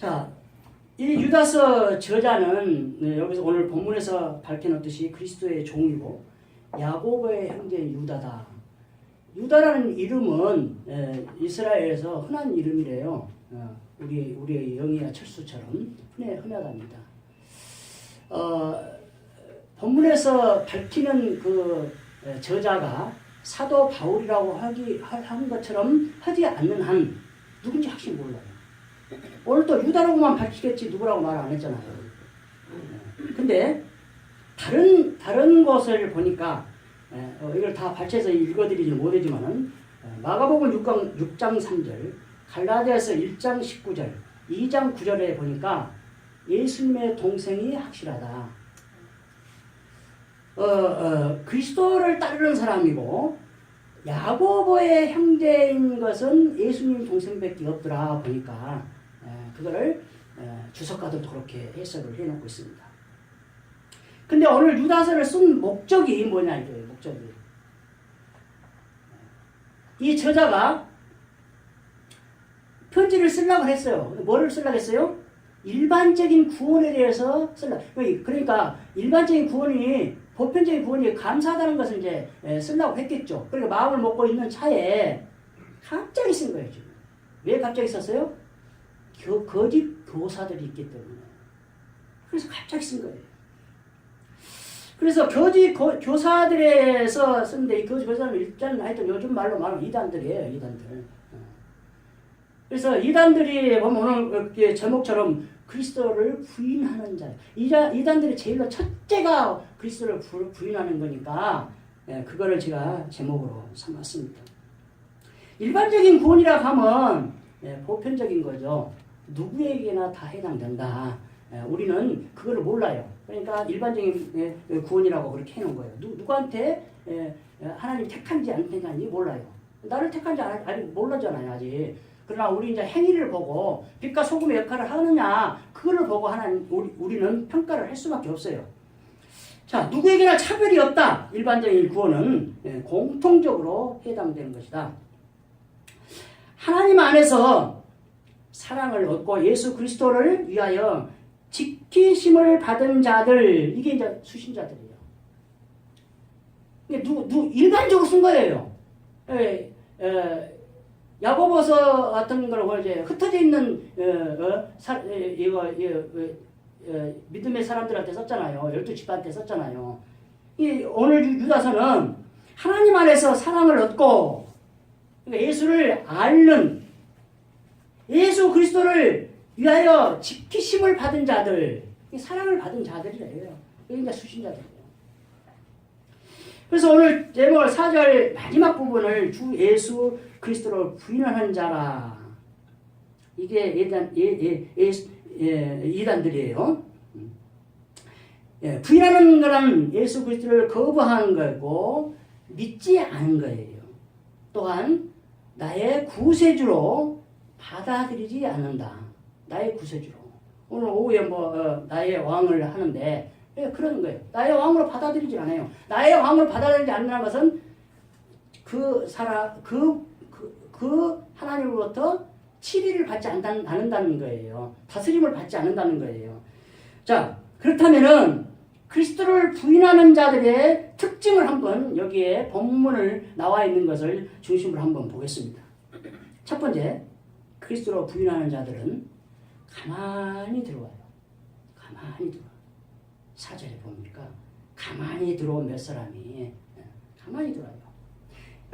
자, 이 유다서 저자는 여기서 오늘 본문에서 밝혀놓듯이 그리스도의 종이고 야고보의 형제인 유다다. 유다라는 이름은 이스라엘에서 흔한 이름이래요. 우리의 영희와 철수처럼 흔하답니다. 본문에서 밝히는 그 저자가 사도 바울이라고 한 것처럼 하지 않는 한 누군지 확실히 몰라요. 오늘 또 유다라고만 밝히겠지 누구라고 말 안 했잖아요. 근데 다른 것을 보니까 이걸 다 발췌해서 읽어드리지 못하지만은 마가복음 6장 3절, 갈라디아서 1장 19절, 2장 9절에 보니까 예수님의 동생이 확실하다. 그리스도를 따르는 사람이고 야고보의 형제인 것은 예수님 동생밖에 없더라 보니까 그거를 주석가들도 그렇게 해석을 해놓고 있습니다. 근데 오늘 유다서를 쓴 목적이 뭐냐 이거예요. 목적이. 이 저자가 편지를 쓰려고 했어요. 뭐를 쓰려고 했어요? 일반적인 구원에 대해서 쓰려고. 그러니까 일반적인 구원이 보편적인 구원이 감사하다는 것을 이제 쓰려고 했겠죠. 그러니까 마음을 먹고 있는 차에 갑자기 쓴 거예요. 지금. 왜 갑자기 썼어요? 거짓 교사들이 있기 때문에. 그래서 갑자기 쓴 거예요. 그래서 거짓 교사들에서 쓴데 이 거짓 교사는 일단 하여튼 요즘 말로 말하면 이단들이에요. 이단들. 그래서 이단들이 보면 오늘 제목처럼 그리스도를 부인하는 자. 이단들의 제일로 첫째가 그리스도를 부인하는 거니까 그거를 제가 제목으로 삼았습니다. 일반적인 구원이라고 하면 보편적인 거죠. 누구에게나 다 해당된다. 우리는 그거를 몰라요. 그러니까 일반적인 구원이라고 그렇게 해놓은 거예요. 누구한테 하나님 택한지 안 택한지 몰라요. 나를 택한지 아직 모르잖아요. 아직. 그러나 우리 이제 행위를 보고 빛과 소금의 역할을 하느냐 그거를 보고 우리는 평가를 할 수밖에 없어요. 자, 누구에게나 차별이 없다. 일반적인 구원은 공통적으로 해당되는 것이다. 하나님 안에서 사랑을 얻고 예수 그리스도를 위하여 지키심을 받은 자들, 이게 이제 수신자들이에요. 이게 일반적으로 쓴 거예요. 야고보서 같은 걸 이제 흩어져 있는 믿음의 사람들한테 썼잖아요. 12집한테 썼잖아요. 오늘 유다서는 하나님 안에서 사랑을 얻고 그러니까 예수를 앓는 예수 그리스도를 위하여 지키심을 받은 자들, 사랑을 받은 자들이래요. 이게 이제 수신자들이에요. 그래서 오늘 제목을 4절 마지막 부분을 주 예수 그리스도를 부인하는 자라. 이게 이단들이에요. 부인하는 거는 예수 그리스도를 거부하는 거고 믿지 않은 거예요. 또한 나의 구세주로 받아들이지 않는다. 나의 구세주로. 오늘 오후에 나의 왕을 하는데 그런 거예요. 나의 왕으로 받아들이지 않아요. 나의 왕으로 받아들이지 않는 것은 그 하나님으로부터 치리를 받지 않는다는 거예요. 다스림을 받지 않는다는 거예요. 자, 그렇다면은 그리스도를 부인하는 자들의 특징을 한번 여기에 본문을 나와 있는 것을 중심으로 한번 보겠습니다. 첫 번째, 그리스도로 부인하는 자들은 가만히 들어와요. 가만히 들어와요. 4절에 보니까 가만히 들어온 몇 사람이 가만히 들어와요.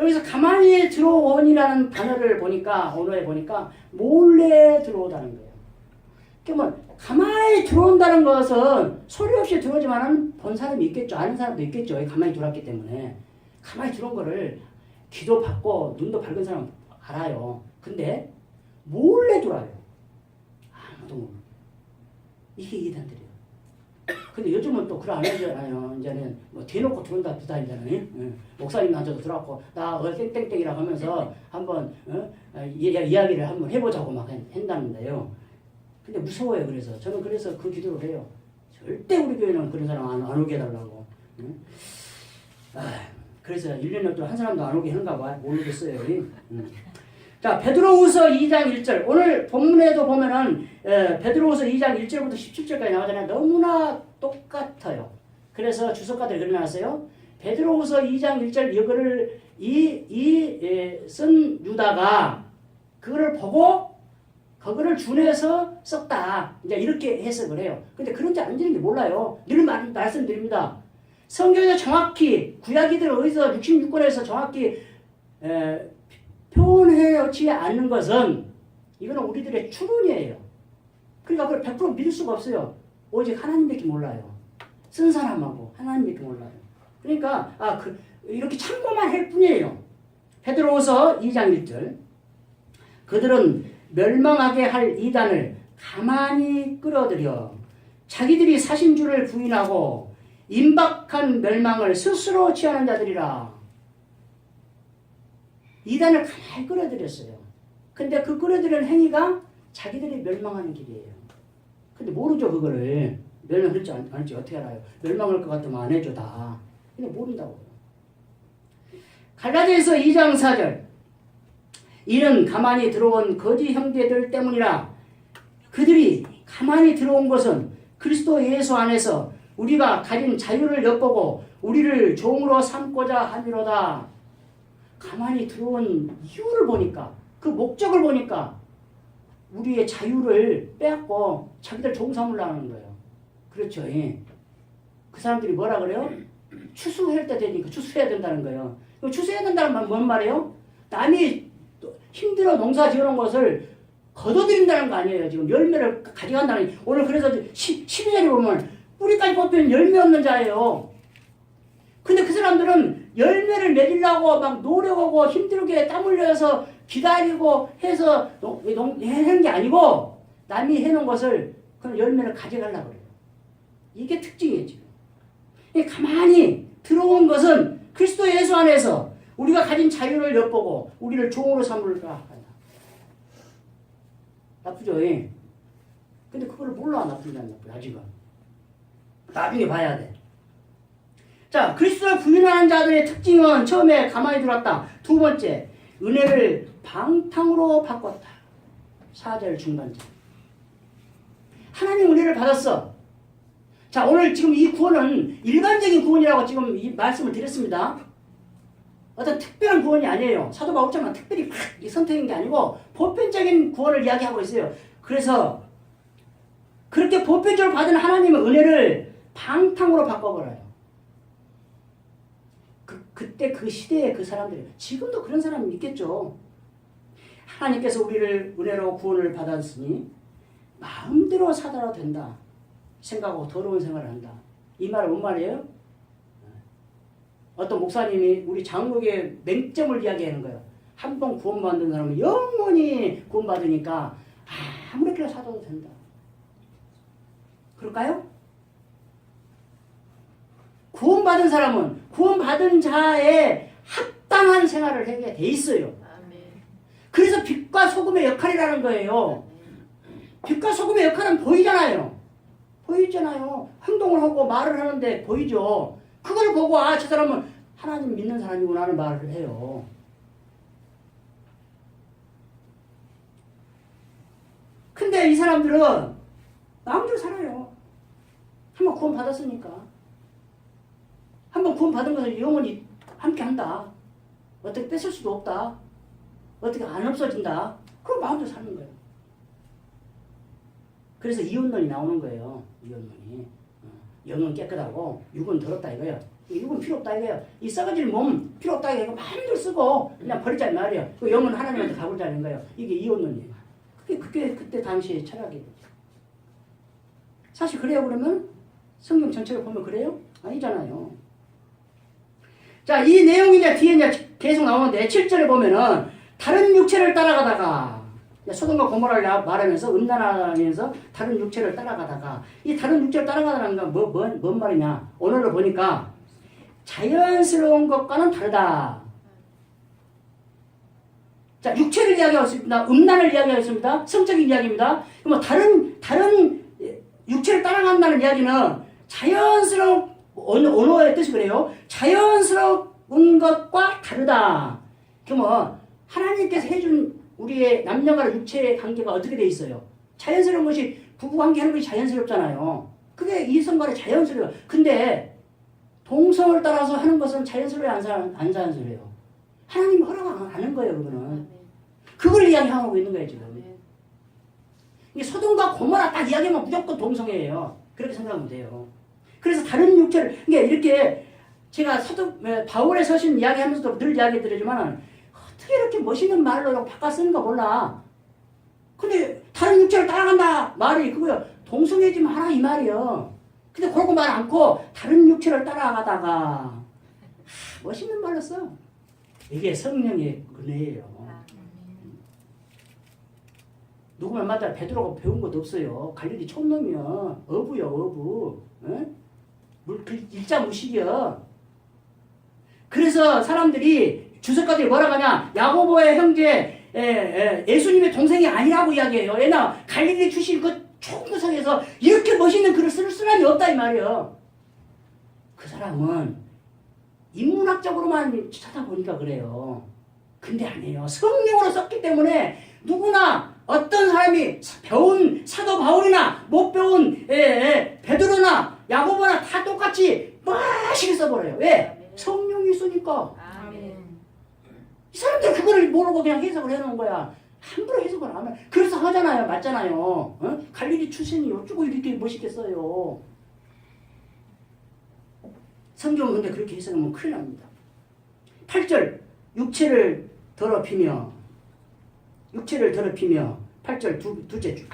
여기서 가만히 들어온이라는 단어를 보니까 언어에 보니까 몰래 들어오다는 거예요. 그러면 가만히 들어온다는 것은 소리 없이 들어오지만은 본 사람이 있겠죠. 아는 사람도 있겠죠. 가만히 들어왔기 때문에. 가만히 들어온 거를 귀도 받고 눈도 밝은 사람은 알아요. 근데 몰래 들어와요. 아무도 모르고. 이게 이단들이에요. 근데 요즘은 또 그걸 안 하잖아요. 이제는 대놓고 들어온다 부다니잖아요. 목사님한테도 들어왔고 나 땡땡땡이라고 하면서 한번 이야기를 한번 해보자고 막 한다는데요. 근데 무서워요. 그래서 그 기도를 해요. 절대 우리 교회는 그런 사람 안 오게 해달라고. 그래서 1년에 또 한 사람도 안 오게 하는가 봐. 모르겠어요. 자, 베드로후서 2장 1절. 오늘 본문에도 보면은 베드로후서 2장 1절부터 17절까지 나오잖아요. 너무나 똑같아요. 그래서 주석가들이 그려놨어요. 베드로후서 2장 1절 이거를 쓴 유다가 그거를 보고 그거를 준해서 썼다. 이제 이렇게 해석을 해요. 근데 그런지 아닌지는 몰라요. 늘 말씀드립니다. 성경에서 정확히 구약이들 어디서 66권에서 정확히 표현해놓지 않는 것은 이거는 우리들의 추론이에요. 그러니까 그걸 100% 믿을 수가 없어요. 오직 하나님밖에 몰라요. 쓴 사람하고 하나님밖에 몰라요. 그러니까 이렇게 참고만 할 뿐이에요. 베드로후서 2장 1절. 그들은 멸망하게 할 이단을 가만히 끌어들여 자기들이 사신 줄을 부인하고 임박한 멸망을 스스로 취하는 자들이라. 이단을 가만히 끌어들였어요. 근데 그 끌어들이는 행위가 자기들이 멸망하는 길이에요. 근데 모르죠, 그거를. 멸망할지 안 할지 어떻게 알아요? 멸망할 것 같으면 안 해줘, 다. 근데 모른다고요. 갈라디아서 2장 4절. 이는 가만히 들어온 거짓 형제들 때문이라. 그들이 가만히 들어온 것은 그리스도 예수 안에서 우리가 가진 자유를 엿보고 우리를 종으로 삼고자 함이로다. 가만히 들어온 이유를 보니까, 그 목적을 보니까 우리의 자유를 빼앗고 자기들 종 삼으려는 거예요. 그렇죠. 예. 그 사람들이 뭐라 그래요? 추수할 때 되니까 추수해야 된다는 거예요. 추수해야 된다는 말 뭔 말이에요? 남이 힘들어 농사 지어놓은 것을 거둬들인다는 거 아니에요. 지금 열매를 가져간다는. 오늘 그래서 12절에 보면 뿌리까지 뽑히는 열매 없는 자예요. 근데 그 사람들은 열매를 맺으려고 막 노력하고 힘들게 땀 흘려서 기다리고 해서 해는 게 아니고 남이 해놓은 것을 그런 열매를 가져가려고 그래요. 이게 특징이에요, 지금. 가만히 들어온 것은 그리스도 예수 안에서 우리가 가진 자유를 엿보고 우리를 종으로 삼으려고 한다. 나쁘죠? 예. 근데 그걸 몰라, 나쁘지 안 나쁘지, 아직은. 나중에 봐야 돼. 자, 그리스도를 부인하는 자들의 특징은 처음에 가만히 들었다. 두 번째, 은혜를 방탕으로 바꿨다. 4절 중간절. 하나님 은혜를 받았어. 자, 오늘 지금 이 구원은 일반적인 구원이라고 지금 이 말씀을 드렸습니다. 어떤 특별한 구원이 아니에요. 사도 바울처럼 특별히 선택인 게 아니고 보편적인 구원을 이야기하고 있어요. 그래서 그렇게 보편적으로 받은 하나님의 은혜를 방탕으로 바꿔버려요. 그때 그 시대에 그 사람들이, 지금도 그런 사람이 있겠죠. 하나님께서 우리를 은혜로 구원을 받았으니 마음대로 살아도 된다 생각하고 더러운 생활을 한다. 이 말은 뭔 말이에요? 어떤 목사님이 우리 장로교의 맹점을 이야기하는 거예요. 한 번 구원받는 사람은 영원히 구원받으니까 아무렇게나 살아도 된다. 그럴까요? 구원받은 사람은 구원받은 자에 합당한 생활을 하게 돼 있어요. 그래서 빛과 소금의 역할이라는 거예요. 빛과 소금의 역할은 보이잖아요. 보이잖아요. 행동을 하고 말을 하는데 보이죠. 그걸 보고 저 사람은 하나님 믿는 사람이구나 하는 말을 해요. 근데 이 사람들은 마음대로 살아요. 한번 구원 받았으니까. 한번 구원 받은 것을 영원히 함께 한다. 어떻게 뺏을 수도 없다. 어떻게 안 없어진다. 그럼 마음대로 사는 거예요. 그래서 이혼론이 나오는 거예요. 이혼론이. 영은 깨끗하고 육은 더럽다 이거예요. 육은 필요 없다 이거예요. 이 썩어질 몸 필요 없다 이거 마음대로 쓰고 그냥 버리자 이 말이에요. 그 영은 하나님한테 가보자는 거예요. 이게 이혼론이에요. 그게 그때 당시의 철학이에요. 사실 그래요 그러면? 성경 전체를 보면 그래요? 아니잖아요. 자, 이 내용이 이제 뒤에 이제 계속 나오는데 7절에 보면은 다른 육체를 따라가다가 소돔과 고모라를 말하면서 음란하면서 다른 육체를 따라가다가 이 다른 육체를 따라가다는 건 뭔 말이냐? 오늘로 보니까 자연스러운 것과는 다르다. 자, 육체를 이야기하고 있습니다. 음란을 이야기하고 있습니다. 성적인 이야기입니다. 그럼 다른 육체를 따라간다는 이야기는 자연스러운 언어의 뜻이 그래요. 자연스러운 것과 다르다. 그러면 하나님께서 해준 우리의 남녀간의 육체의 관계가 어떻게 돼 있어요? 자연스러운 것이 부부관계 하는 것이 자연스럽잖아요. 그게 이성간의 자연스러워요. 근데 동성을 따라서 하는 것은 자연스러워요? 안 자연스러워요? 하나님이 허락 안 하는 거예요. 그거는. 그걸 이야기하고 있는 거예요. 지금. 이게 소돔과 고모라 딱 이야기하면 무조건 동성애예요. 그렇게 생각하면 돼요. 그래서 다른 육체를 이렇게 제가 바울의 서신 이야기하면서도 늘 이야기 드리지만 어떻게 이렇게 멋있는 말로 바꿔 쓰는가 몰라. 근데 다른 육체를 따라간다 말이 그거요. 동성애지 마라 이 말이요. 근데 그러고 말 않고 다른 육체를 따라가다가 멋있는 말로 써. 이게 성령의 은혜예요. 누구 말마다 베드로가 배운 것도 없어요. 갈릴리 촌놈이야. 어부야 어부. 응? 일자 무식이야. 그래서 사람들이 주석가들이 뭐라고 하냐. 야고보의 형제 예수님의 동생이 아니라고 이야기해요. 얘나 갈릴리 출신 그 총구석에서 이렇게 멋있는 글을 쓸 사람이 없다 이 말이에요. 그 사람은 인문학적으로만 찾아보니까 그래요. 근데 아니에요. 성령으로 썼기 때문에 누구나 어떤 사람이 배운 사도 바울이나 못 배운 베드로나 야고보나 다 똑같이 멋있게 써버려요. 왜? 성령이 있으니까. 이 사람들 그거를 모르고 그냥 해석을 해놓은 거야. 함부로 해석을 안 하면 그래서 하잖아요. 맞잖아요. 어? 갈릴리 출신이 어쩌고 이렇게 멋있게 써요. 성경은 근데 그렇게 해석하면 큰일 납니다. 8절 육체를 더럽히며 8절 둘째 줄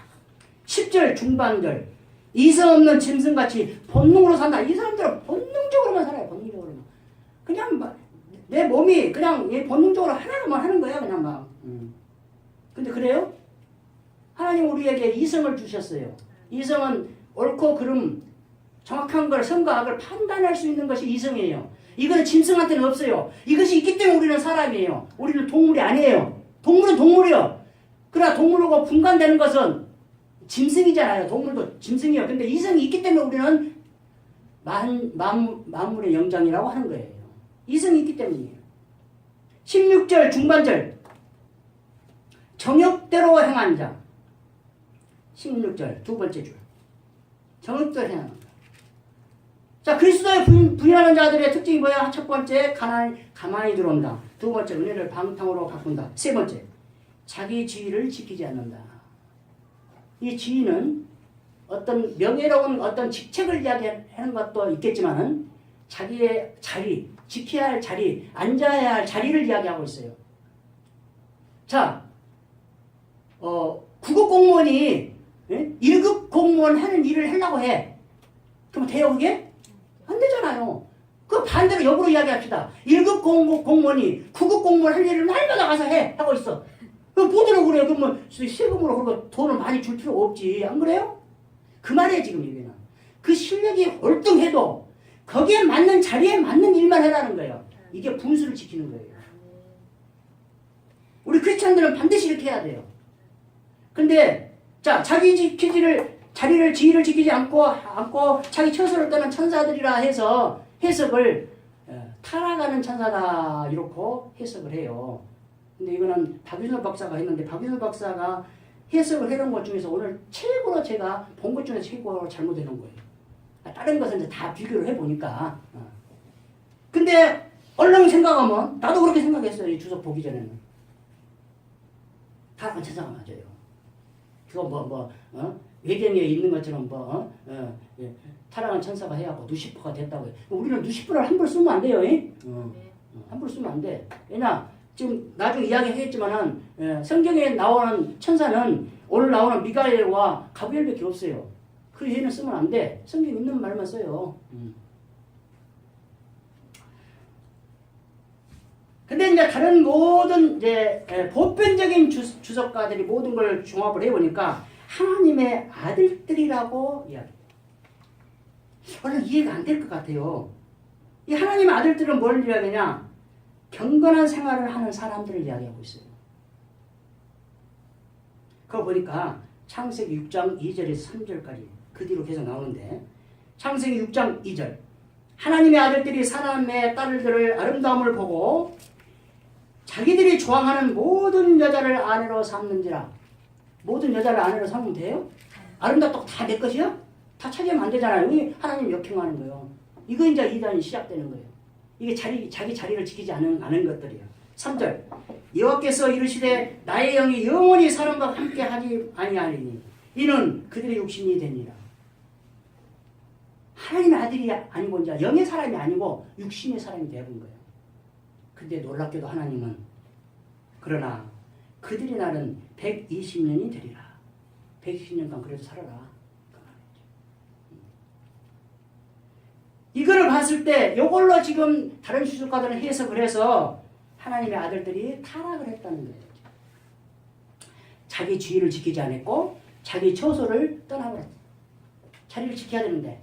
10절 중반절 이성 없는 짐승같이 본능으로 산다. 이 사람들은 본능적으로만 살아요. 본능적으로만. 그냥 내 몸이 그냥 본능적으로 하나만 하는 거야. 그냥 막. 근데 그래요? 하나님 우리에게 이성을 주셨어요. 이성은 옳고 그름 정확한 걸 선과 악을 판단할 수 있는 것이 이성이에요. 이거는 짐승한테는 없어요. 이것이 있기 때문에 우리는 사람이에요. 우리는 동물이 아니에요. 동물은 동물이요. 그러나 동물하고 분간되는 것은 짐승이잖아요. 동물도 짐승이요. 근데 이성이 있기 때문에 우리는 만물의 영장이라고 하는 거예요. 이성이 있기 때문이에요. 16절 중반절 정욕대로 행한 자 16절 두 번째 줄 정욕대로 행하는 자. 자, 그리스도에 부인하는 자들의 특징이 뭐야? 첫 번째 가만히 들어온다. 두 번째 은혜를 방탕으로 바꾼다. 세 번째 자기 지위를 지키지 않는다. 이 지위는 어떤 명예로운 어떤 직책을 이야기하는 것도 있겠지만은 자기의 자리, 지켜야 할 자리, 앉아야 할 자리를 이야기하고 있어요. 자, 구급 공무원이 1급 공무원 하는 일을 하려고 해. 그럼 돼요 그게? 안 되잖아요. 그 반대로 역으로 이야기합시다. 1급 공무원이 9급 공무원 할 일을 날마다 가서 하고 있어. 그럼 뭐더라고 그래요? 그러면 세금으로 그러고 돈을 많이 줄 필요가 없지. 안 그래요? 그 말이에요 지금 얘기는. 그 실력이 월등해도 거기에 맞는 자리에 맞는 일만 해라는 거예요. 이게 분수를 지키는 거예요. 우리 크리스찬들은 반드시 이렇게 해야 돼요. 근데 자 자기 자리를 지위를 지키지 않고 자기 처소를 떠난 천사들이라 해서 해석을 타락하는 천사다 이렇게 해석을 해요. 근데 이거는 박윤섭 박사가 했는데 박윤섭 박사가 해석을 해놓은 것 중에서 오늘 최고로 제가 본 것 중에 최고로 잘못해놓은 거예요. 다른 것은 이제 다 비교를 해보니까. 근데 얼른 생각하면 나도 그렇게 생각했어요. 이 주석 보기 전에는. 타락한 천사가 맞아요. 그거 외경에 있는 것처럼 타락한 천사가 해갖고 누시퍼가 됐다고 해요. 우리는 누시퍼를 함부로 쓰면 안 돼요. 함부로 쓰면 안 돼. 왜냐 지금 나중에 이야기하겠지만은 성경에 나오는 천사는 오늘 나오는 미가엘과 가브리엘밖에 없어요. 그 얘는 쓰면 안 돼. 성경 있는 말만 써요. 근데 이제 다른 모든 보편적인 주석가들이 모든 걸 종합을 해보니까 하나님의 아들들이라고 이야기해요. 원래 이해가 안 될 것 같아요. 이 하나님의 아들들은 뭘 이야기하냐? 경건한 생활을 하는 사람들을 이야기하고 있어요. 그거 보니까 창세기 6장 2절에서 3절까지 그 뒤로 계속 나오는데 창세기 6장 2절 하나님의 아들들이 사람의 딸들을 아름다움을 보고 자기들이 좋아하는 모든 여자를 아내로 삼는지라. 모든 여자를 아내로 삼으면 돼요? 아름답다고 다 내 것이야? 다 차지하면 안 되잖아요. 이게 하나님 역행하는 거예요. 이거 이제 이단이 시작되는 거예요. 이게 자기 자리를 지키지 않은 것들이에요. 3절 여호와께서 이르시되 나의 영이 영원히 사람과 함께 하지 아니하리니 이는 그들의 육신이 되니라. 하나님의 아들이 아니고 이제 영의 사람이 아니고 육신의 사람이 되어본 거예요. 근데 놀랍게도 하나님은 그러나 그들의 날은 120년이 되리라. 120년간 그래도 살아라. 그 말이죠. 이거를 봤을 때 이걸로 지금 다른 수족가들은 해석을 해서 하나님의 아들들이 타락을 했다는 거예요. 자기 주의를 지키지 않았고 자기 처소를 떠나버렸다. 자리를 지켜야 되는데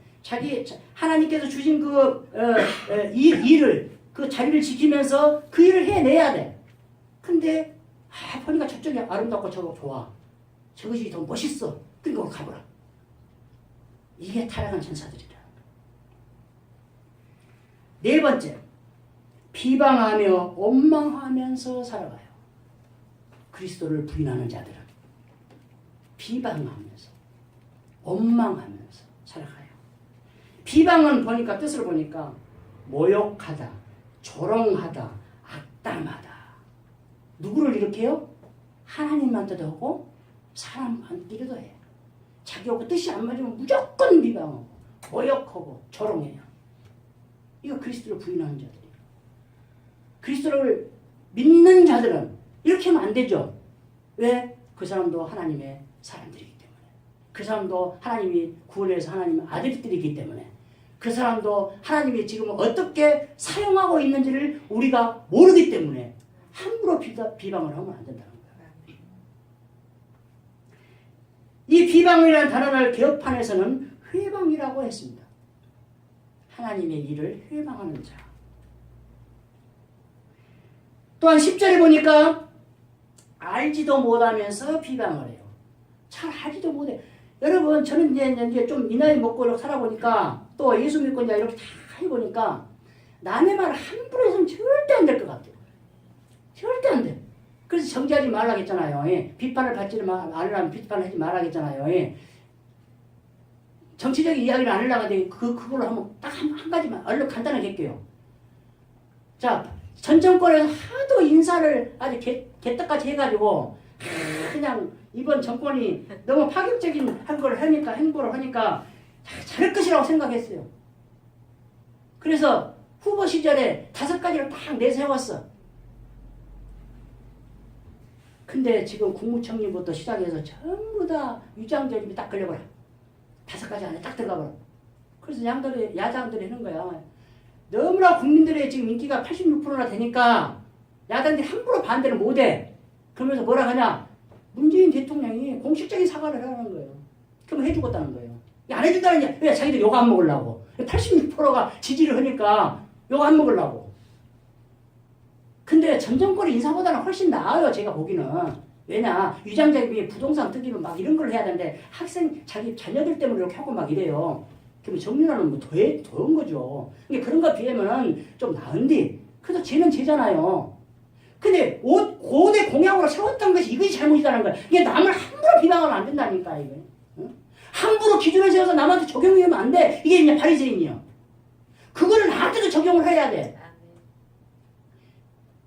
하나님께서 주신 일을 그 자리를 지키면서 그 일을 해내야 돼. 근데 보니까 저쪽이 아름답고 저거 좋아. 저것이 더 멋있어. 그러니까 가보라. 이게 타락한 천사들이다. 네 번째, 비방하며 원망하면서 살아가요. 그리스도를 부인하는 자들은 비방하면서 원망하면서 살아가요. 비방은 보니까 뜻을 보니까 모욕하다, 조롱하다, 악담하다. 누구를 이렇게 해요? 하나님한테도 하고 사람한테도 해. 자기하고 뜻이 안 맞으면 무조건 비방하고 모욕하고 조롱해요. 이거 그리스도를 부인하는 자들이에요. 그리스도를 믿는 자들은 이렇게 하면 안 되죠. 왜? 그 사람도 하나님의 사람들이기 때문에. 그 사람도 하나님이 구원해서 하나님의 아들들이기 때문에. 그 사람도 하나님이 지금 어떻게 사용하고 있는지를 우리가 모르기 때문에 함부로 비방을 하면 안 된다는 거예요. 이 비방이라는 단어를 개혁판에서는 회방이라고 했습니다. 하나님의 일을 회방하는 자. 또한 10절에 보니까 알지도 못하면서 비방을 해요. 잘 알지도 못해. 여러분 저는 이제 좀 이 나이 먹고 살아보니까 또 예수 믿고 이제 이렇게 다 해보니까 남의 말을 함부로 해서는 절대 안 될 것 같아요. 절대 안 돼. 그래서 정죄하지 말라고 했잖아요. 예. 비판을 받지를 말라면 비판을 하지 말라고 했잖아요. 예. 정치적인 이야기를 안 하려고 하는데 그걸로 한번 딱 한 가지만 얼른 간단하게 할게요. 자, 전 정권에서 하도 인사를 아주 개떡같이 해가지고 그냥 이번 정권이 너무 파격적인 행보를 하니까 잘할 것이라고 생각했어요. 그래서 후보 시절에 5가지를 딱 내세웠어. 근데 지금 국무총리부터 시작해서 전부 다 위장전입이 딱 걸려버려. 5가지 안에 딱 들어가버려. 그래서 야당들이 하는 거야. 너무나 국민들의 지금 인기가 86%나 되니까 야당들이 함부로 반대를 못해. 그러면서 뭐라 하냐. 문재인 대통령이 공식적인 사과를 하라는 거예요. 그럼 해주겠다는 거예요. 안 해준다는 게 왜 자기들 욕 안 먹으려고. 86%가 지지를 하니까 욕 안 먹으려고. 근데 전 정권의 인사보다는 훨씬 나아요. 제가 보기는. 왜냐. 위장자금이 부동산 특기면 막 이런 걸 해야 되는데 학생 자기 자녀들 때문에 이렇게 하고 막 이래요. 그러면 정리하는 뭐 더한 거죠. 그러니까 그런 거 비하면은 좀 나은데 그래서 쟤는 쟤잖아요. 근데 고대 공약으로 세웠던 것이 이것이 잘못이라는 거야. 이게 남을 함부로 비방하면 안 된다니까 이거. 응? 함부로 기준을 세워서 남한테 적용하면 안 돼. 이게 이제 바리새인이요. 그거를 나한테도 적용을 해야 돼.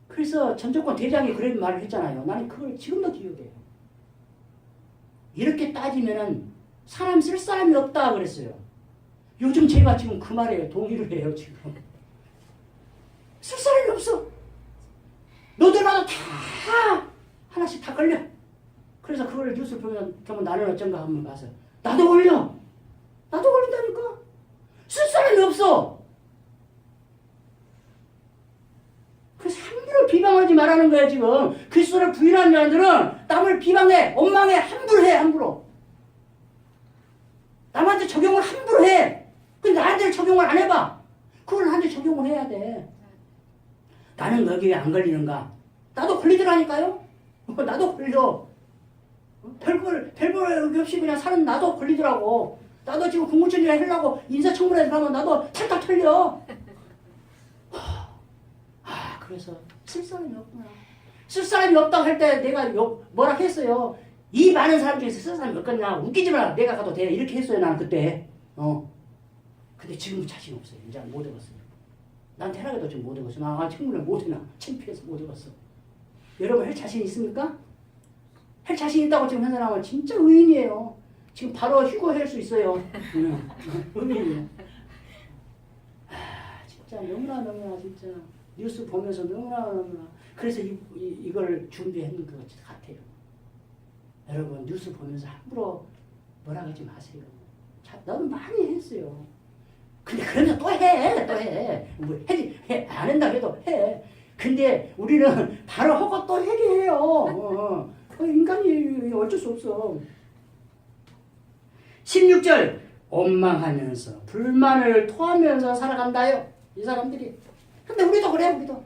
그래서 전 정권 대장이 그런 말을 했잖아요. 나는 그걸 지금도 기억해요. 이렇게 따지면은 사람 쓸 사람이 없다 그랬어요. 요즘 제가 지금 그 말에 동의를 해요. 지금 쓸 사람이 없어. 너들마다 다 하나씩 다 걸려. 그래서 그걸 뉴스를 보면 나는 어쩐가 한번 봐서 나도 걸려. 나도 걸린다니까. 쓸 사람이 없어. 그래서 함부로 비방하지 말라는 거야 지금. 그리스도를 부인하는 자들은 남을 비방해, 원망해, 함부로 해, 함부로. 남한테 적용을 함부로 해. 근데 나한테 적용을 안 해봐. 그걸 나한테 적용을 해야 돼. 나는 여기 왜 안 걸리는가? 나도 걸리더라니까요. 나도 걸려. 별볼 없이 그냥 사는 나도 걸리더라고. 나도 지금 국무총리를 하려고 인사청문회에 가면 나도 탈탈 털려. 그래서 쓸 사람이 없구나. 쓸 사람이 없다고 할 때 내가 뭐라 했어요. 이 많은 사람 중에서 쓸 사람이 없겠냐. 웃기지 마라. 내가 가도 돼. 이렇게 했어요. 나는 그때. 근데 지금은 자신 없어요. 이제 못 해봤어요. 난 태어나게도 지금 못 해봤어. 나 친구를 못 해나. 창피해서 못 해봤어. 여러분 할 자신 있습니까? 할 자신 있다고 지금 한 사람은 진짜 의인이에요. 지금 바로 휴거할 수 있어요. 의인이에요. 진짜 너무나 진짜 뉴스 보면서 너무나 그래서 이걸 준비했는 것 같아요. 여러분 뉴스 보면서 함부로 뭐라 하지 마세요. 나도 많이 했어요. 근데 그러면서 또 해. 뭐 안 한다고 해도 해. 근데 우리는 바로 하고 또 해결해요. 인간이 어쩔 수 없어. 16절 원망하면서 불만을 토하면서 살아간다요. 이 사람들이. 근데 우리도 그래. 우리도.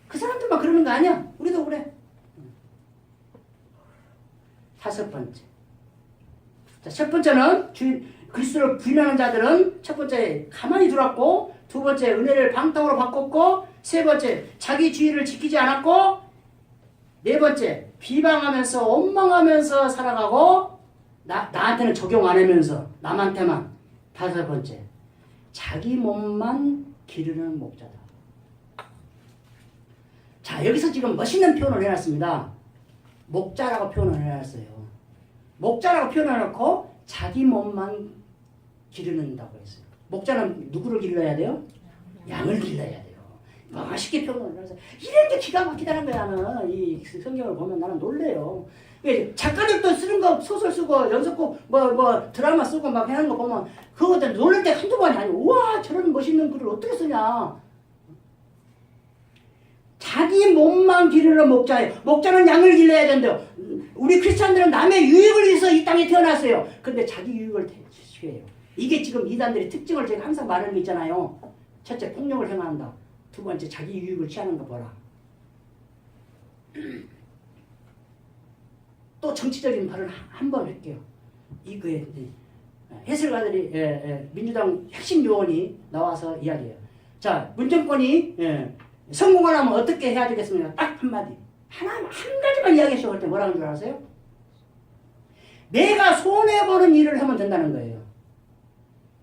그 사람들만 그러는 거 아니야. 우리도 그래. 5번째. 자, 첫 번째는 그리스도를 부인하는 자들은 첫 번째 가만히 두었고, 두 번째 은혜를 방탕으로 바꿨고, 세 번째 자기 주의를 지키지 않았고, 네 번째 비방하면서 원망하면서 살아가고, 나한테는 적용 안 하면서 남한테만. 다섯 번째 자기 몸만 기르는 목자다. 자, 여기서 지금 멋있는 표현을 해놨습니다. 목자라고 표현을 해놨어요. 목자라고 표현해놓고 자기 몸만 기르는다고 했어요. 목자는 누구를 길러야 돼요? 양을 길러야 돼요. 멋있게 표현을 해서 이렇게 기가 막히다는 거야. 나는 이 성경을 보면 나는 놀래요. 작가들도 쓰는 거 소설 쓰고 연속곡 뭐 드라마 쓰고 막 하는 거 보면 그거들 놀랄 때 한두 번이 아니고 우와 저런 멋있는 글을 어떻게 쓰냐. 자기 몸만 기르는 목자예요. 목자는 양을 길러야 된대요. 우리 크리스찬들은 남의 유익을 위해서 이 땅에 태어났어요. 근데 자기 유익을 취해요. 이게 지금 이단들의 특징을 제가 항상 말하는 게 있잖아요. 첫째 폭력을 행한다. 두 번째 자기 유익을 취하는 거 보라. 또 정치적인 발언 한 번 할게요. 이거에 해설가들이 민주당 핵심 요원이 나와서 이야기해요. 자, 문정권이 성공하려면 어떻게 해야 되겠습니까? 딱 한마디. 한 가지만 이야기하시고 할 때 뭐라는 줄 아세요? 내가 손해보는 일을 하면 된다는 거예요.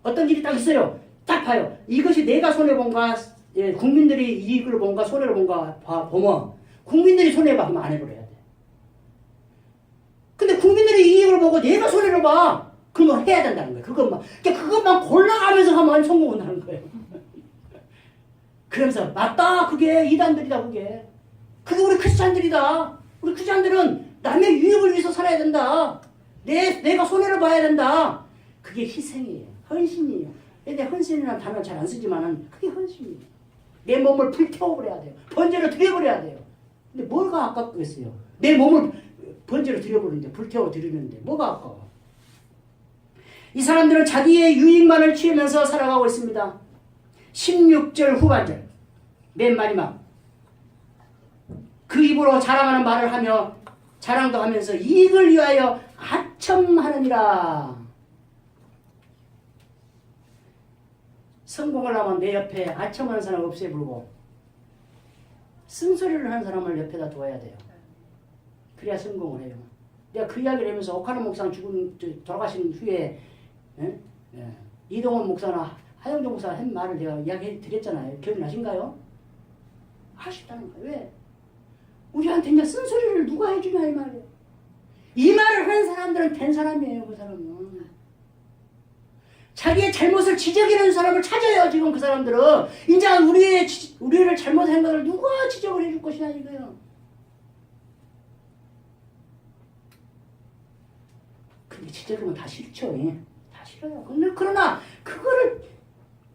어떤 일이 딱 있어요. 딱 봐요. 이것이 내가 손해본가, 국민들이 이익을 본가, 손해를 본가 보면 국민들이 손해봐 하면 안 해버려야 돼. 근데 국민들이 이익을 보고 내가 손해를 봐. 그러면 해야 된다는 거예요. 그것만 골라가면서 하면 성공한다는 거예요. 그러면서 맞다. 그게 이단들이다. 그게 우리 크리스찬들이다. 우리 크리스찬들은 남의 유익을 위해서 살아야 된다. 내가 손해를 봐야 된다. 그게 희생이에요. 헌신이에요. 근데 헌신이라는 단어를 잘 안 쓰지만은 그게 헌신이에요. 내 몸을 불태워버려야 돼요. 번제로 드려버려야 돼요. 근데 뭐가 아깝겠어요? 내 몸을 번제로 드려버리는데, 불태워 드리는데 뭐가 아까워? 이 사람들은 자기의 유익만을 취하면서 살아가고 있습니다. 16절 후반절 맨 마지막 그 입으로 자랑하는 말을 하며 자랑도 하면서 이익을 위하여 아첨하느니라. 성공을 하면 내 옆에 아첨하는 사람 없애버리고 쓴소리를 하는 사람을 옆에다 두어야 돼요. 그래야 성공을 해요. 내가 그 이야기를 하면서 오카노 목사는 돌아가신 후에 이동원 목사나 하영종 목사가 한 말을 제가 이야기 드렸잖아요. 기억나신가요? 하셨다는 거예요. 왜? 우리한테 이제 쓴소리를 누가 해주냐 이 말이에요. 이 말을 하는 사람들은 된 사람이에요. 그 사람은. 자기의 잘못을 지적하는 사람을 찾아요. 지금 그 사람들은. 이제 우리를 잘못한 것을 누가 지적을 해줄 것이냐 이거예요. 근데 지적하면 다 싫죠. 다 싫어요. 그러나 그거를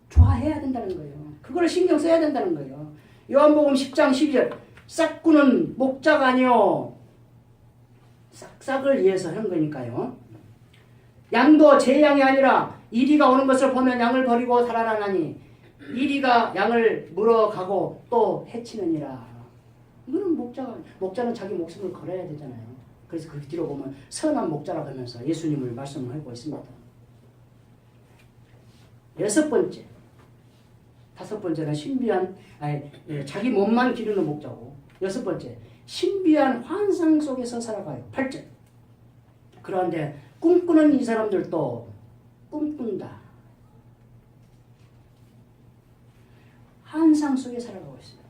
좋아해야 된다는 거예요. 그거를 신경 써야 된다는 거예요. 요한복음 10장 12절 싹구는 목자가 아니요 싹싹을 위해서 한 거니까요. 양도 제 양이 아니라 이리가 오는 것을 보면 양을 버리고 달아나니 이리가 양을 물어가고 또 해치느니라. 이거는 목자는 자기 목숨을 걸어야 되잖아요. 그래서 그 뒤로 보면 선한 목자라고 하면서 예수님을 말씀을 하고 있습니다. 다섯 번째는 신비한 자기 몸만 기르는 목자고, 여섯 번째 신비한 환상 속에서 살아가요. 8절. 그런데 꿈꾸는 이 사람들도 꿈꾼다. 환상 속에 살아가고 있어요.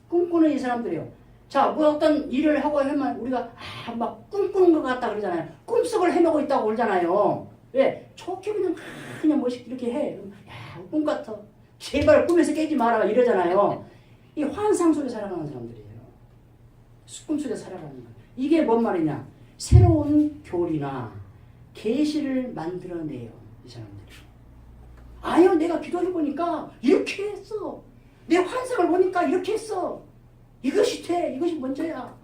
꿈꾸는 이 사람들이요. 자, 뭐 어떤 일을 하고 하면 우리가 막 꿈꾸는 것 같다 그러잖아요. 꿈속을 헤매고 있다고 그러잖아요. 왜? 좋게 그냥 멋있게 이렇게 해. 야, 꿈 같아. 제발 꿈에서 깨지 마라 이러잖아요. 이 환상 속에 살아가는 사람들이에요. 꿈속에 살아가는 거예요. 이게 뭔 말이냐? 새로운 교리나 계시를 만들어내요. 이 사람들이. 아유, 내가 기도해 보니까 이렇게 했어. 내 환상을 보니까 이렇게 했어. 이것이 돼. 이것이 먼저야.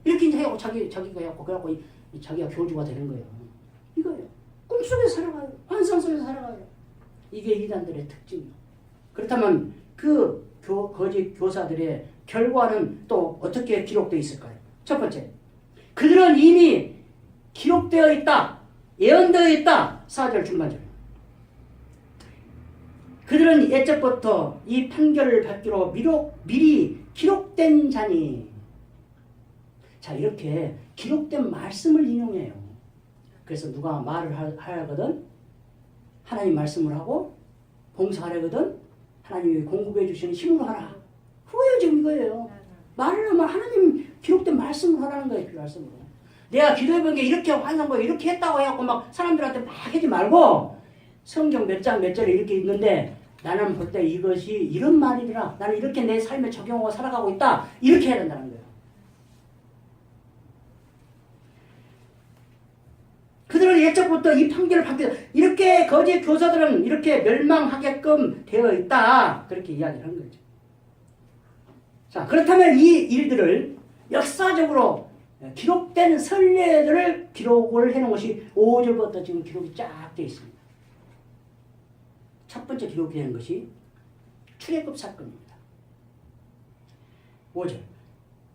이렇게 이제 해갖고 자기가 해갖고 그래갖고 자기가 교주가 되는 거예요. 이거예요. 꿈속에서 살아가요. 환상 속에서 살아가요. 이게 이단들의 특징이에요. 그렇다면 그 거짓 교사들의 결과는 또 어떻게 기록되어 있을까요? 첫 번째, 그들은 이미 기록되어 있다. 예언되어 있다. 4절 중반절. 그들은 옛적부터 이 판결을 받기로 미리 기록된 자니. 자, 이렇게 기록된 말씀을 인용해요. 그래서 누가 말을 하려거든 하나님 말씀을 하고 봉사하려거든 하나님이 공급해 주시는 힘으로 하라. 그거예요. 지금 이거예요. 말을 하면 하나님 기록된 말씀을 하라는 거예요. 그 말씀으로. 내가 기도해본 게 이렇게 환상 뭐 이렇게 했다고 해갖고 막 사람들한테 막 하지 말고 성경 몇 장 몇 절에 이렇게 있는데 나는 볼 때 이것이 이런 말이더라. 나는 이렇게 내 삶에 적용하고 살아가고 있다. 이렇게 해야 된다는 거예요. 그들은 옛적부터 이 판결을 받게 이렇게 거짓 교사들은 이렇게 멸망하게끔 되어 있다. 그렇게 이야기를 한 거죠. 자, 그렇다면 이 일들을 역사적으로 기록된 선례들을 기록을 해놓은 것이 5절부터 지금 기록이 쫙 되어 있습니다. 첫 번째 기록이 되는 것이 출애굽 사건입니다. 5절.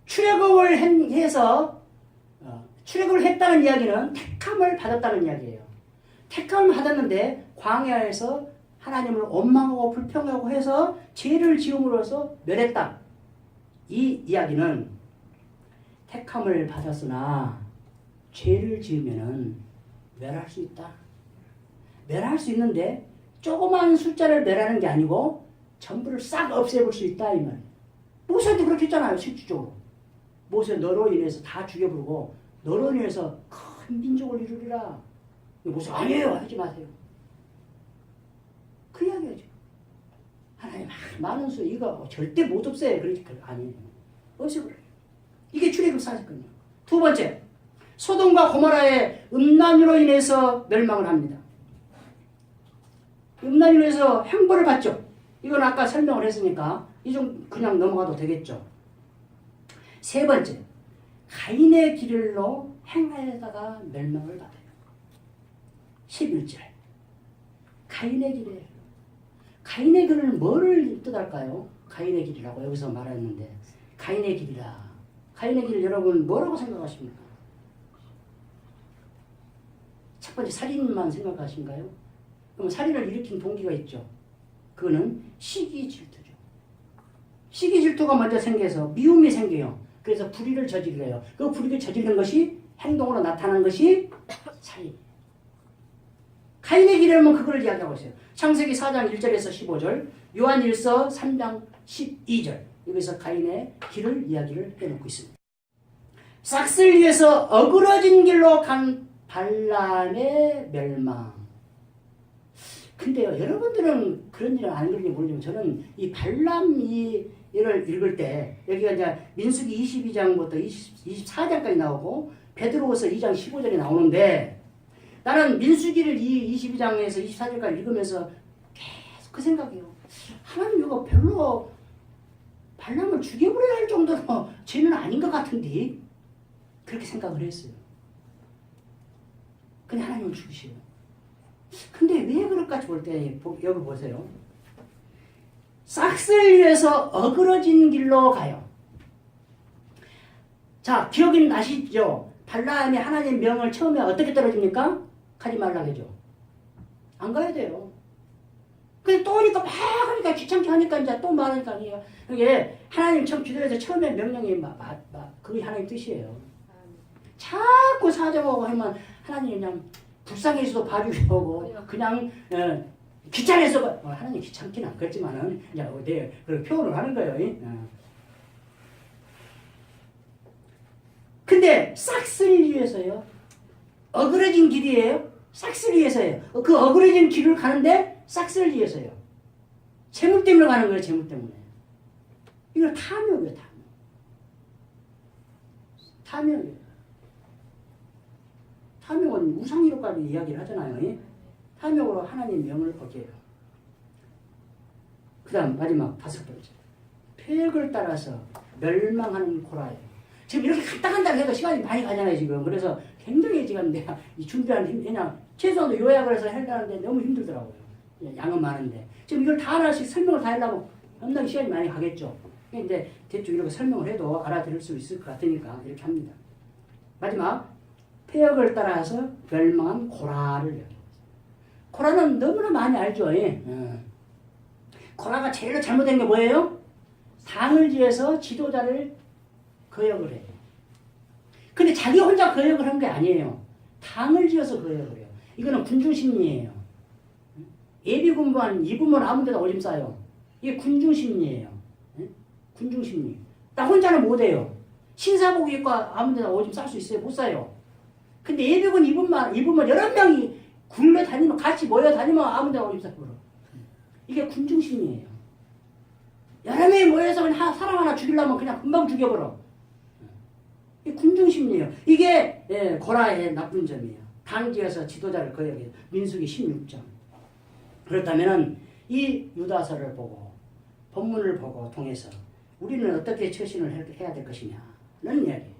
출애굽을 해서 출애굽을 했다는 이야기는 택함을 받았다는 이야기예요. 택함을 받았는데 광야에서 하나님을 원망하고 불평하고 해서 죄를 지음으로써 멸했다. 이 이야기는 택함을 받았으나 죄를 지으면은 멸할 수 있다. 멸할 수 있는데 조그만 숫자를 멸하는 게 아니고 전부를 싹 없애볼 수 있다 이 말. 모세도 그렇게 했잖아요. 실질적으로. 모세 너로 인해서 다 죽여버리고 너로 인해서 큰 민족을 이루리라. 모세 아니에요. 하지 마세요. 그 이야기죠. 하나님 많은 수 이거 절대 못 없애요. 그러니까 아니에요. 없애버려요. 이게 출애굽 사건이에요. 두 번째, 소돔과 고모라의 음란으로 인해서 멸망을 합니다. 음란으로 인해서 형벌을 받죠. 이건 아까 설명을 했으니까 이 좀 그냥 넘어가도 되겠죠. 세 번째, 가인의 길로 행하다가 멸망을 받아요. 11절. 가인의 길이에요. 가인의 길을 뭐를 뜻할까요? 가인의 길이라고 여기서 말했는데 가인의 길이라. 가인의 길 여러분 뭐라고 생각하십니까? 첫 번째 살인만 생각하신가요? 그럼 살인을 일으킨 동기가 있죠. 그거는 시기 질투죠. 시기 질투가 먼저 생겨서 미움이 생겨요. 그래서 불의를 저지르래요. 그 불의를 저지르는 것이 행동으로 나타나는 것이 살인. 가인의 길이라면 그걸 이야기하고 있어요. 창세기 4장 1절에서 15절, 요한일서 3장 12절. 여기서 가인의 길을 이야기를 해놓고 있습니다. 싹을 위해서 어그러진 길로 간 발람의 멸망. 근데요, 여러분들은 그런 일은 안 그런지 모르지만 저는 이 발람 이를 읽을 때 여기가 이제 민수기 22장부터 24장까지 나오고 베드로후서 2장 15절에 나오는데 나는 민수기를 22장에서 24절까지 읽으면서 계속 그 생각이에요. 하나님 이거 별로 발람을 죽여버려야 할 정도로 죄는 아닌 것 같은데 그렇게 생각을 했어요. 근데 하나님은 죽이셔요. 근데 왜 그럴까 볼 때 여기 보세요. 싹을 위해서 어그러진 길로 가요. 자, 기억이 나시죠? 발람이 하나님의 명을 처음에 어떻게 떨어집니까? 가지 말라고 하죠. 안 가야 돼요. 근데 또 오니까 막 하니까 귀찮게 하니까 이제 또 말하니까 이게 하나님 처음 기도해서 처음에 명령이 그게 하나님 뜻이에요. 자꾸 사정하고 하면 하나님 그냥 불쌍해서도 봐주려고 하고 그냥 귀찮아서 하나님 귀찮기는 않겠지만은 내 그 표현을 하는 거예요. 근데 싹쓸이 위해서요. 어그러진 길이에요. 싹쓸이 위해서예요. 그 어그러진 길을 가는데 싹쓸이 위해서요. 재물 때문에 가는 거예요. 재물 때문에. 이거 탐욕이에요. 탐욕이에요. 탐욕은 우상이로까지 이야기를 하잖아요. 탐욕으로 하나님 명을 어겨요. 그 다음 마지막 5번째. 폐역을 따라서 멸망하는 고라예요. 지금 이렇게 간단하게 해도 시간이 많이 가잖아요, 지금. 그래서 굉장히 지금 내가 준비하는 힘, 그냥 최소한도 요약을 해서 하려는데 너무 힘들더라고요. 양은 많은데. 지금 이걸 다 하나씩 설명을 다 하려고 엄청나게 시간이 많이 가겠죠. 근데 대충 이렇게 설명을 해도 알아들을 수 있을 것 같으니까 이렇게 합니다. 마지막, 폐역을 따라서 멸망한 고라를 이야기합니다. 고라는 너무나 많이 알죠. 고라가 제일 잘못된 게 뭐예요? 당을 지어서 지도자를 거역을 해요. 근데 자기 혼자 거역을 한 게 아니에요. 당을 지어서 거역을 해요. 이거는 군중심리예요. 예비군만 입으면 아무 데나 오줌 싸요. 이게 군중심리예요. 군중심리. 나 혼자는 못해요. 신사복 입고 아무 데나 오줌 쌀 수 있어요? 못 싸요. 근데 예비군 입으면 여러 명이 굴러 다니면 같이 모여 다니면 아무 데나 오줌 싸고 이게 군중심리예요. 여러 명이 모여서 그냥 사람 하나 죽이려면 그냥 금방 죽여버려. 이게 군중심리예요. 이게 고라의 나쁜 점이에요. 당지에서 지도자를 거역해요. 민수기 16장. 그렇다면 이 유다서를 보고 본문을 보고 통해서 우리는 어떻게 처신을 해야 될 것이냐는 이야기예요.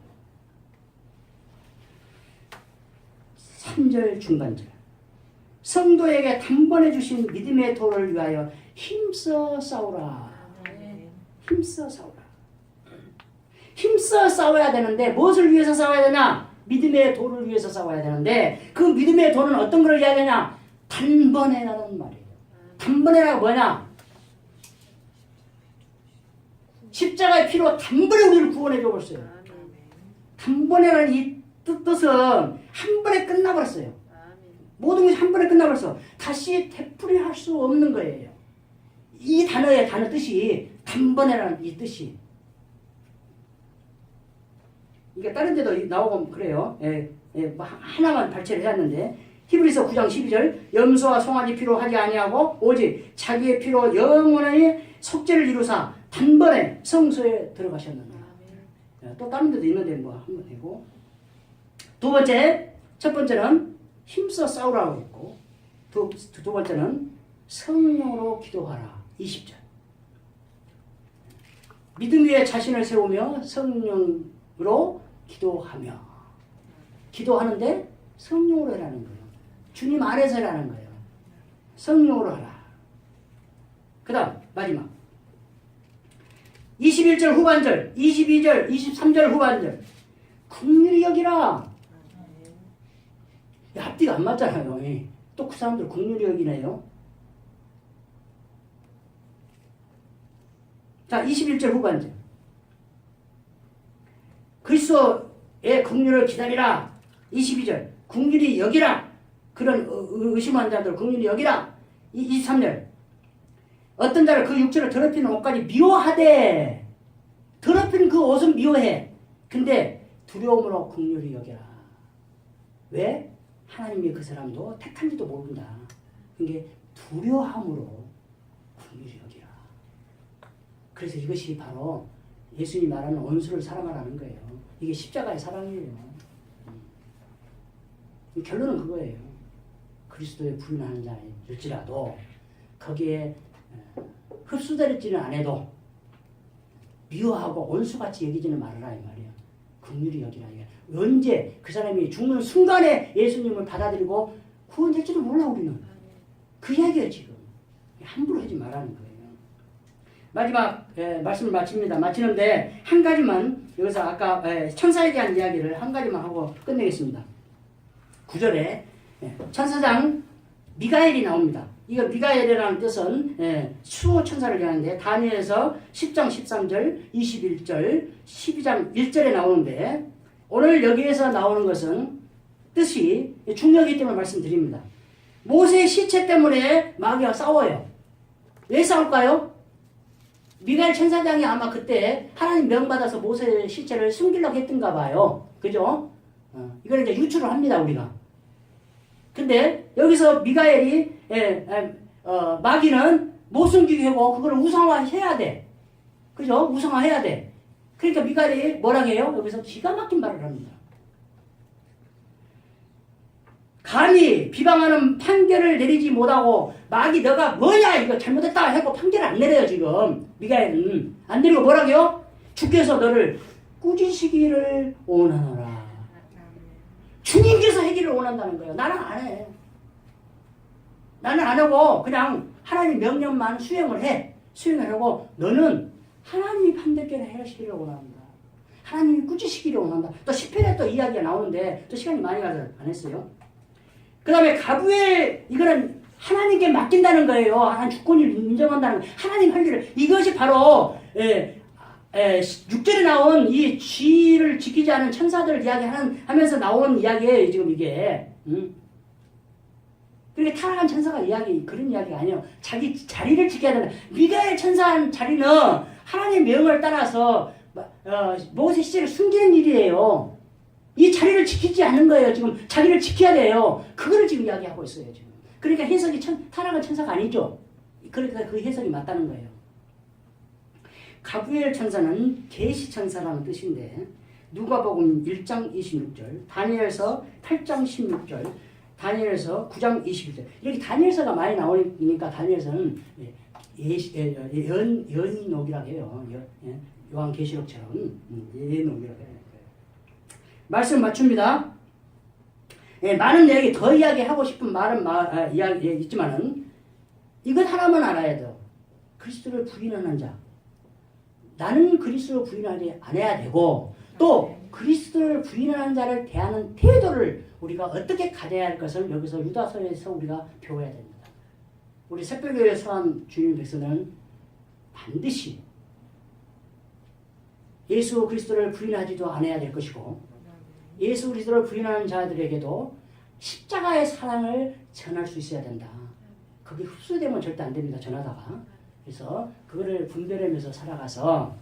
3절 중간절. 성도에게 단번에 주신 믿음의 도를 위하여 힘써 싸우라. 힘써 싸우라. 힘써 싸워야 되는데 무엇을 위해서 싸워야 되냐? 믿음의 도를 위해서 싸워야 되는데 그 믿음의 도는 어떤 걸 이야기하냐? 단번에라는 말이에요. 단번에가 뭐냐? 십자가의 피로 단번에 우리를 구원해 줘버렸어요. 단번에라는 이 뜻은 한 번에 끝나버렸어요. 모든 것이 한 번에 끝나버렸어. 다시 되풀이할 수 없는 거예요. 이 단어의 단어 뜻이 단번에라는 이 뜻이. 이게 다른 데도 나오고 그래요. 뭐 하나만 발췌를 해왔는데 히브리서 9장 12절 염소와 송아지 피로 하지 아니하고 오직 자기의 피로 영원히 속죄를 이루사 단번에 성소에 들어가셨느니라. 또 다른 데도 있는데 뭐 한번 해고. 두 번째, 첫 번째는 힘써 싸우라고 했고 두 번째는 성령으로 기도하라. 20절. 믿음 위에 자신을 세우며 성령으로 기도하는데 성령으로 하라는 거예요. 주님 안에서 하라는 거예요. 성령으로 하라. 그 다음 마지막 21절 후반절 22절 23절 후반절 긍휼히 여기라. 앞뒤가 안 맞잖아요. 또 그 사람들 긍휼히 여기네요. 자 21절 후반절 그리스도의 긍휼을 기다리라. 22절 긍휼히 여기라. 그런 의심한 자들 긍휼히 여기라. 23절 어떤 자를 그 육체를 더럽히는 옷까지 미워하되 더럽히는 그 옷은 미워해. 근데 두려움으로 긍휼히 여기라. 왜? 하나님이 그 사람도 택한지도 모른다. 이게 두려움으로 긍휼히 여기라. 그래서 이것이 바로 예수님이 말하는 원수를 사랑하라는 거예요. 이게 십자가의 사랑이에요. 결론은 그거예요. 그리스도의 부인하는 자일지라도 거기에 흡수되지는 않아도 미워하고 원수같이 여기지는 말아라 이 말이에요. 긍휼히 여기라. 언제 그 사람이 죽는 순간에 예수님을 받아들이고 구원될지도 몰라 우리는. 그 이야기예요 지금. 함부로 하지 말라는 거예요. 마지막 말씀을 마치는데 한 가지만 여기서 아까 천사에 대한 이야기를 한 가지만 하고 끝내겠습니다. 9절에 천사장 미가엘이 나옵니다. 이거 미가엘이라는 뜻은 수호 천사를 얘기하는데 다니엘에서 10장 13절, 21절, 12장 1절에 나오는데 오늘 여기에서 나오는 것은 뜻이 중요하기 때문에 말씀드립니다. 모세의 시체 때문에 마귀와 싸워요. 왜 싸울까요? 미가엘 천사장이 아마 그때 하나님 명받아서 모세의 시체를 숨기려고 했던가 봐요. 그죠? 이걸 이제 유추를 합니다, 우리가. 근데 여기서 미가엘이 마귀는 못 숨기게 하고 그걸 우상화해야 돼. 그죠? 우상화해야 돼. 그러니까 미가엘이 뭐라고 해요? 여기서 기가 막힌 말을 합니다. 감히 비방하는 판결을 내리지 못하고 마귀 너가 뭐야 이거 잘못했다 하고 판결을 안 내려요 지금. 미가엘은 안 내리고 뭐라고 해요? 주께서 너를 꾸짖으시기를 원하노라. 주님께서 하기를 원한다는 거예요. 나는 안 해. 나는 안 하고 그냥 하나님 명령만 수행을 해. 수행을 하고 너는 하나님이 판결을 하시기를 원합니다. 하나님이 꾸짖으시기를 원한다. 또 시편에 또 이야기가 나오는데 또 시간이 많이 가서 안 했어요. 그 다음에 가부엘 이거는 하나님께 맡긴다는 거예요. 하나님 주권을 인정한다는 거예요. 하나님 할 일을 이것이 바로 6절에 나온 이 쥐를 지키지 않은 천사들 이야기하면서 나온 이야기예요. 지금 이게. 그러니까 타락한 천사가 그런 이야기가 아니에요. 자기 자리를 지켜야 된다. 미가엘 천사 자리는 하나님의 명을 따라서 모세 시제를 숨기는 일이에요. 이 자리를 지키지 않는 거예요. 지금 자기를 지켜야 돼요. 그거를 지금 이야기하고 있어요. 지금. 그러니까 해석이 타락한 천사가 아니죠. 그러니까 그 해석이 맞다는 거예요. 가브리엘 천사는 계시 천사라는 뜻인데 누가복음 1장 26절, 다니엘서 8장 16절, 다니엘서 9장 21절 이렇게 다니엘서가 많이 나오니까 다니엘서는 연록이라고 해요. 요한계시록처럼 예녹이라고 해요. 말씀 맞춥니다. 많은 이야기 더 이야기하고 싶은 말은 이야기 있지만은 이것 하나만 알아야 돼요. 그리스도를 부인하는 자. 나는 그리스도를 부인하지 않아야 되고 또 그리스도를 부인하는 자를 대하는 태도를 우리가 어떻게 가져야 할 것을 여기서 유다서에서 우리가 배워야 됩니다. 우리 새벽교회에 서한 주님 백성은 반드시 예수 그리스도를 부인하지도 않아야 될 것이고 예수 그리스도를 부인하는 자들에게도 십자가의 사랑을 전할 수 있어야 된다. 그게 흡수되면 절대 안 됩니다. 전하다가. 그래서 그거를 분별하면서 살아가서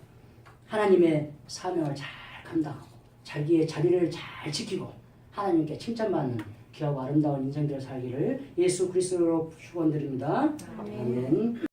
하나님의 사명을 잘 감당하고 자기의 자리를 잘 지키고 하나님께 칭찬받는 귀하고 아름다운 인생들 살기를 예수 그리스도로 축원드립니다. 아멘.